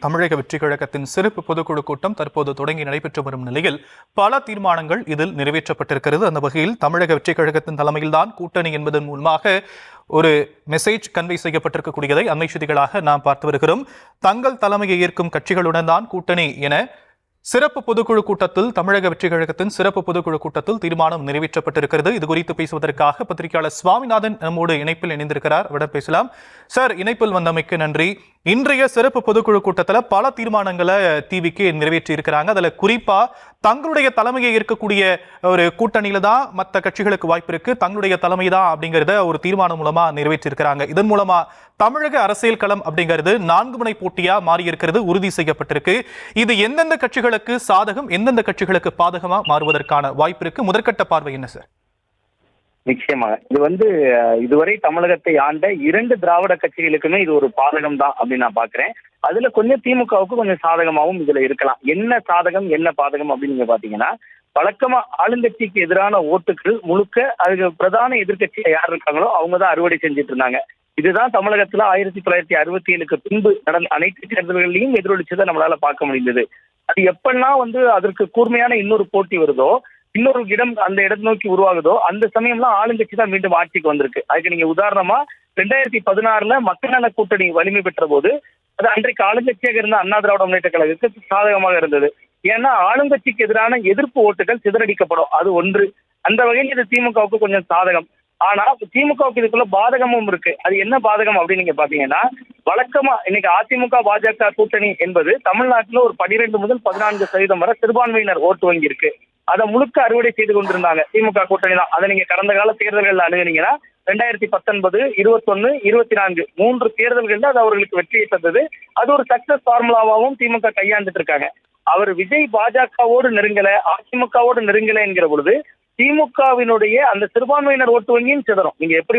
தமிழக வெற்றிக் கழகத்தின் சிறப்பு பொதுக்குழு கூட்டம் தற்போது தொடங்கி நடைபெற்று வரும் நிலையில் பல தீர்மானங்கள் இதில் நிறைவேற்றப்பட்டிருக்கிறது. அந்த வகையில் தமிழக வெற்றிக் கழகத்தின் தலைமையில்தான் கூட்டணி என்பதன் மூலமாக ஒரு மெசேஜ் கன்வே செய்யப்பட்டிருக்கக்கூடியதை அண்மை செய்திகளாக நாம் பார்த்து வருகிறோம். தங்கள் தலைமையை ஏற்கும் கட்சிகளுடன் தான் கூட்டணி என சிறப்பு பொதுக்குழு கூட்டத்தில் தமிழக வெற்றிக் கழகத்தின் சிறப்பு பொதுக்குழு கூட்டத்தில் தீர்மானம் நிறைவேற்றப்பட்டிருக்கிறது. இது குறித்து பேசுவதற்காக பத்திரிகையாளர் சுவாமிநாதன் நம்மோடு இணைப்பில் இணைந்திருக்கிறார். அவரிடம் பேசலாம். சார், இணைப்பில் வந்தமைக்கு நன்றி. இன்றைய சிறப்பு பொதுக்குழு கூட்டத்தில் பல தீர்மானங்களை டிவிக்கு நிறைவேற்றி இருக்கிறாங்க. அதுல குறிப்பா தங்களுடைய தலைமையை இருக்கக்கூடிய ஒரு கூட்டணியில தான் மற்ற கட்சிகளுக்கு வாய்ப்பு இருக்கு, தங்களுடைய தலைமை தான் அப்படிங்கிறத ஒரு தீர்மானம் மூலமா நிறைவேற்றியிருக்கிறாங்க. இதன் மூலமா தமிழக அரசியல் களம் அப்படிங்கிறது 4 முனை போட்டியா மாறி இருக்கிறது, உறுதி செய்யப்பட்டிருக்கு. இது எந்தெந்த கட்சிகளுக்கு சாதகம், எந்தெந்த கட்சிகளுக்கு பாதகமா மாறுவதற்கான வாய்ப்பு இருக்கு? முதற்கட்ட பார்வை என்ன சார்? நிச்சயமாக இது இதுவரை தமிழகத்தை ஆண்ட 2 திராவிட கட்சிகளுக்குமே இது ஒரு பாதகம் தான் அப்படின்னு நான் பாக்குறேன். அதுல கொஞ்சம் திமுகவுக்கு கொஞ்சம் சாதகமாகவும் இதுல இருக்கலாம். என்ன சாதகம் என்ன பாதகம் அப்படின்னு நீங்க பாத்தீங்கன்னா, வழக்கமா ஆளுங்கட்சிக்கு எதிரான ஓட்டுகள் முழுக்க அதுக்கு பிரதான எதிர்கட்சியில யார் இருக்காங்களோ அவங்கதான் அறுவடை செஞ்சுட்டு இருந்தாங்க. இதுதான் தமிழகத்துல 1967க்கு பின்பு நடந்த அனைத்து தேர்தல்களையும் எதிரொலிச்சதை நம்மளால பார்க்க முடிந்தது. அது எப்பெல்லாம் அதற்கு கூர்மையான இன்னொரு போட்டி வருதோ, இன்னொரு இடம் அந்த இடத்தை நோக்கி உருவாகுதோ, அந்த சமயம்லாம் ஆளுங்கட்சி தான் மீண்டும் ஆட்சிக்கு வந்திருக்கு. அதுக்கு நீங்க உதாரணமா 2016 மக்கள் நல கூட்டணி வலிமை பெற்ற போது அது அன்றைக்கு ஆளுங்கட்சியாக இருந்த அண்ணா திராவிட முன்னேற்ற கழகத்துக்கு சாதகமாக இருந்தது. ஏன்னா ஆளுங்கட்சிக்கு எதிரான எதிர்ப்பு ஓட்டுகள் சிதறடிக்கப்படும், அது ஒன்று. அந்த வகையில் இது திமுகவுக்கு கொஞ்சம் சாதகம். ஆனா திமுகவுக்கு இதுக்குள்ள பாதகமும் இருக்கு. அது என்ன பாதகம் அப்படின்னு நீங்க பாத்தீங்கன்னா, வழக்கமா இன்னைக்கு அதிமுக பாஜக கூட்டணி என்பது தமிழ்நாட்டுல ஒரு 12 முதல் 14% வரை சிறுபான்மையினர் ஓட்டு வங்கி இருக்கு. அதை முழுக்க அறுவடை செய்து கொண்டிருந்தாங்க திமுக கூட்டணி தான். அதை நீங்க கடந்த கால தேர்தல்கள் அணுகுனீங்கன்னா 2019, 21, 24 3 தேர்தல்கள்ல அது அவர்களுக்கு வெற்றியை தந்தது. அது ஒரு சக்சஸ் ஃபார்முலாவாகவும் திமுக கையாண்டுட்டு இருக்காங்க. அவர் விஜய் பாஜகவோடு நெருங்கல, அதிமுகவோடு நெருங்கல என்கிற பொழுது திமுகவினுடைய அந்த சிறுபான்மையினர் ஓட்டு வங்கியும் சிதறும். நீங்க எப்படி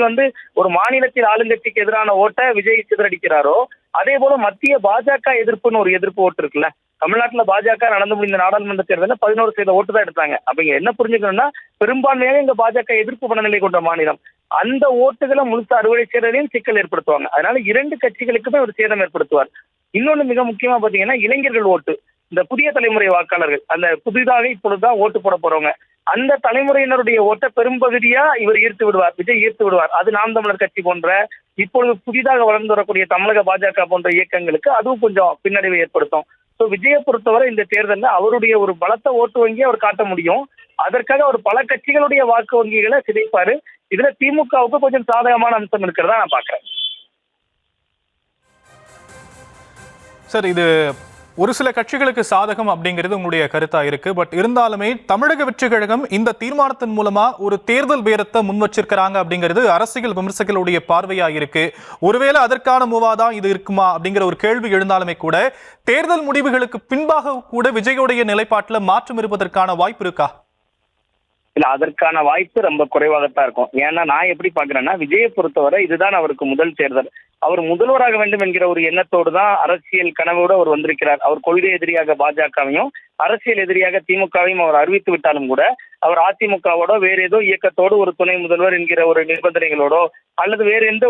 ஒரு மாநிலத்தில் ஆளுங்கட்சிக்கு எதிரான ஓட்டை விஜய் சிதறடிக்கிறாரோ, அதே போல மத்திய பாஜக எதிர்ப்புன்னு ஒரு எதிர்ப்பு ஓட்டு இருக்குல்ல. தமிழ்நாட்டுல பாஜக நடந்து முடிந்த நாடாளுமன்ற தேர்தலில் 11% ஓட்டு தான் எடுத்தாங்க. அப்ப இங்க என்ன புரிஞ்சுக்கணும்னா, பெரும்பான்மையாக இங்க பாஜக எதிர்ப்பு மனநிலை கொண்ட மாநிலம். அந்த ஓட்டுகளை முழுசா அறுவடை செய்யறதையும் சிக்கல் ஏற்படுத்துவாங்க. அதனால 2 கட்சிகளுக்குமே ஒரு சேதம் ஏற்படுத்துவார். இன்னொன்னு மிக முக்கியமா பாத்தீங்கன்னா, இளைஞர்கள் ஓட்டு, இந்த புதிய தலைமுறை வாக்காளர்கள், அந்த புதிதாக இப்பொழுதுதான் ஓட்டு போட போறவங்க, அந்த தலைமுறையினருடைய ஓட்ட பெரும்பகுதியா இவர் ஈர்த்து விடுவார், விஜய் ஈர்த்து விடுவார். அது நாம் தமிழர் கட்சி போன்ற இப்பொழுது புதிதாக வளர்ந்து வரக்கூடிய தமிழக பாஜக போன்ற இயக்கங்களுக்கு அதுவும் கொஞ்சம் பின்னடைவை ஏற்படுத்தும். ஸோ விஜயை பொறுத்தவரை இந்த தேர்தலில் அவருடைய ஒரு பலத்த ஓட்டு வங்கியை அவர் காட்ட முடியும். அதற்காக அவர் பல கட்சிகளுடைய வாக்கு வங்கிகளை சிதைப்பாரு. இதுல திமுகவுக்கு கொஞ்சம் சாதகமான அம்சம் இருக்கிறதா நான் பாக்குறேன். சார், இது ஒரு சில கட்சிகளுக்கு சாதகம் அப்படிங்கிறது உங்களுடைய கருத்தா இருக்கு. பட் இருந்தாலுமே தமிழக வெற்றிக் கழகம் இந்த தீர்மானத்தின் மூலமா ஒரு தேர்தல் பேரத்தை முன் வச்சிருக்கிறாங்க அப்படிங்கிறது அரசியல் விமர்சகர்களுடைய பார்வையா இருக்கு. ஒருவேளை அதற்கான மூவாதான் இது இருக்குமா அப்படிங்கிற ஒரு கேள்வி எழுந்தாலுமே கூட தேர்தல் முடிவுகளுக்கு பின்பாக கூட விஜயோடைய நிலைப்பாட்டில் மாற்றம் இருப்பதற்கான வாய்ப்பு இருக்கா? இல்ல, அதற்கான வாய்ப்பு ரொம்ப குறைவாகத்தான் இருக்கும். ஏன்னா நான் எப்படி பாக்குறேன்னா, விஜயை பொறுத்தவரை இதுதான் அவருக்கு முதல் தேர்தல். அவர் முதல்வராக வேண்டும் என்கிற ஒரு எண்ணத்தோடு தான் அரசியல் கனவோடு அவர் வந்திருக்கிறார். அவர் கொள்கை எதிரியாக பாஜகவையும் அரசியல் எதிரியாக திமுகவையும் அவர் அறிவித்து விட்டாலும் கூட, அவர் அதிமுகவோட வேற ஏதோ இயக்கத்தோடு ஒரு துணை முதல்வர் என்கிற ஒரு நிபந்தனைகளோடோ அல்லது வேறு எந்த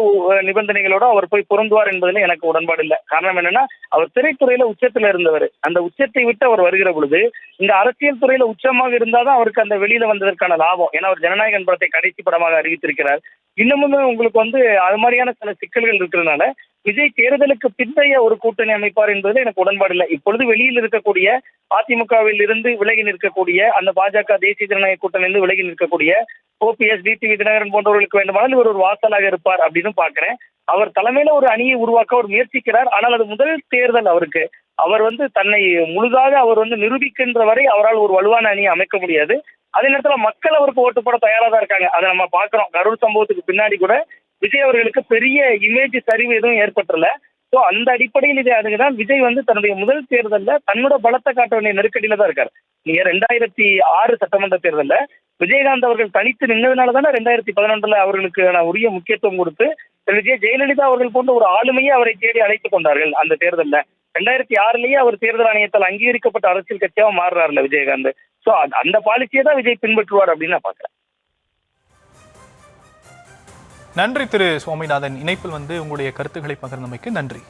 நிபந்தனைகளோட அவர் போய் பொருந்துவார் என்பதில் எனக்கு உடன்பாடு இல்லை. காரணம் என்னன்னா, அவர் திரைத்துறையில உச்சத்துல இருந்தவர். அந்த உச்சத்தை விட்டு அவர் வருகிற பொழுது இந்த அரசியல் துறையில உச்சமாக இருந்தாதான் அவருக்கு அந்த வெளியில வந்ததற்கான லாபம். ஏன்னா அவர் ஜனநாயகன் படத்தை கடைசி படமாக அறிவித்திருக்கிறார். இன்னமுமே உங்களுக்கு அது மாதிரியான சில சிக்கல்கள் இருக்கிறதுனால விஜய் தேர்தலுக்கு பிந்தைய ஒரு கூட்டணி அமைப்பார் என்பது எனக்கு உடன்பாடு இல்லை. இப்பொழுது வெளியில் இருக்கக்கூடிய அதிமுகவில் இருந்து விலகி நிற்கக்கூடிய அந்த பாஜக தேசிய ஜனநாயக கூட்டணியிலிருந்து விலகி நிற்கக்கூடிய ஓபிஎஸ், டிடிவி தினகரன் போன்றவர்களுக்கு வேண்டுமானால் இவர் ஒரு வாசலாக இருப்பார் அப்படின்னு பாக்குறேன். அவர் தலைமையில ஒரு அணியை உருவாக்க அவர் முயற்சிக்கிறார். ஆனால் அது முதல் தேர்தல் அவருக்கு. அவர் தன்னை முழுதாக அவர் நிரூபிக்கின்ற வரை அவரால் ஒரு வலுவான அணியை அமைக்க முடியாது. அதே நேரத்துல மக்கள் அவருக்கு ஓட்டு போட தயாரா தான் இருக்காங்க. அதை நம்ம பாக்குறோம். கரூர் சம்பவத்துக்கு பின்னாடி கூட விஜய் அவர்களுக்கு பெரிய இமேஜ் சரிவு எதுவும் ஏற்பட்டுல. ஸோ அந்த அடிப்படையில் இதை அதுதான் விஜய் தன்னுடைய முதல் தேர்தலில் தன்னோட பலத்தை காட்ட வேண்டிய நெருக்கடியில தான் இருக்காரு. நீங்க 2006 சட்டமன்ற தேர்தலில் விஜயகாந்த் அவர்கள் தனித்து நின்றதுனால தானே 2011 அவர்களுக்கு உரிய முக்கியத்துவம் கொடுத்து விஜய் ஜெயலலிதா அவர்கள் போன்ற ஒரு ஆளுமையை அவரை தேடி அழைத்துக் கொண்டார்கள். அந்த தேர்தலில் 2006லயே அவர் தேர்தல் ஆணையத்தால் அங்கீகரிக்கப்பட்ட அரசியல் கட்சியாக மாறுறாருல விஜயகாந்த். ஸோ அந்த பாலிசியை தான் விஜய் பின்பற்றுவார் அப்படின்னு நான் பாக்குறேன். நன்றி திரு சுவாமிநாதன். இணைப்பில் உங்களுடைய கருத்துக்களை பகிர்ந்தமைக்கு நன்றி.